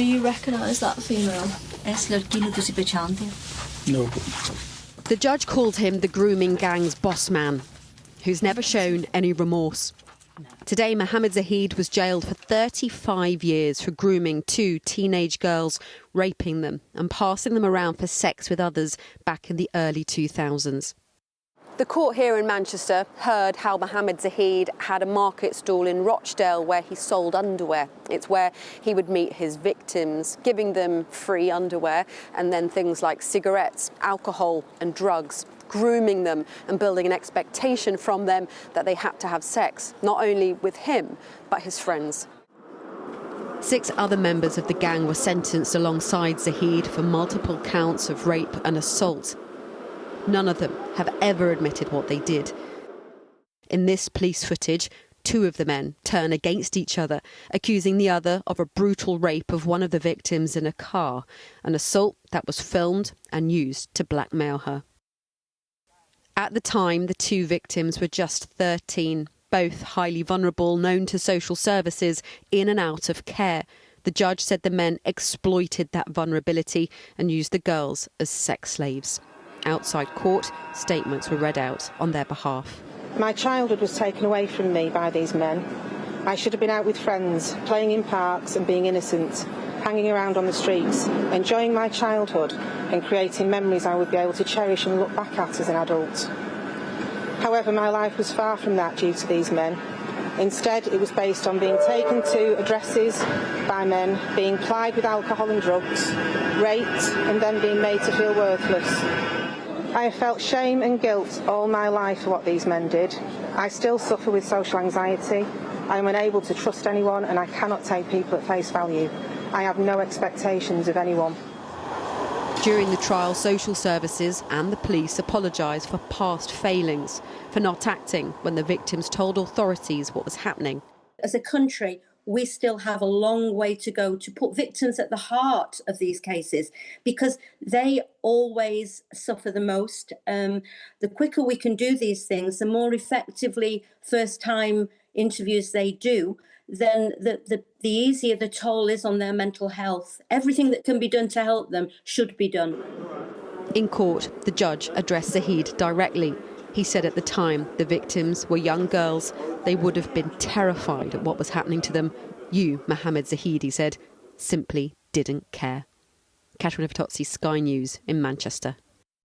Do you recognise that female? No. The judge called him the grooming gang's boss man, who's never shown any remorse. Today, Mohammed Zahid was jailed for 35 years for grooming 2 teenage girls, raping them and passing them around for sex with others back in the early 2000s. The court here in Manchester heard how Mohammed Zahid had a market stall in Rochdale where he sold underwear. It's where he would meet his victims, giving them free underwear and then things like cigarettes, alcohol and drugs, grooming them and building an expectation from them that they had to have sex, not only with him, but his friends. 6 other members of the gang were sentenced alongside Zahid for multiple counts of rape and assault. None of them have ever admitted what they did. In this police footage, 2 of the men turn against each other, accusing the other of a brutal rape of one of the victims in a car, an assault that was filmed and used to blackmail her. At the time, the 2 victims were just 13, both highly vulnerable, known to social services, in and out of care. The judge said the men exploited that vulnerability and used the girls as sex slaves. Outside court, statements were read out on their behalf. My childhood was taken away from me by these men. I should have been out with friends, playing in parks and being innocent, hanging around on the streets, enjoying my childhood and creating memories I would be able to cherish and look back at as an adult. However, my life was far from that due to these men. Instead, it was based on being taken to addresses by men, being plied with alcohol and drugs, raped and then being made to feel worthless. I have felt shame and guilt all my life for what these men did. I still suffer with social anxiety. I am unable to trust anyone and I cannot take people at face value. I have no expectations of anyone. During the trial, social services and the police apologised for past failings, for not acting when the victims told authorities what was happening. As a country, we still have a long way to go to put victims at the heart of these cases because they always suffer the most. The quicker we can do these things, the more effectively first-time interviews they do, then the easier the toll is on their mental health. Everything that can be done to help them should be done. In court, the judge addressed Zahid directly. He said at the time the victims were young girls. They would have been terrified at what was happening to them. You, Mohammed Zahid, he said, simply didn't care. Catherine Fatozzi, Sky News in Manchester.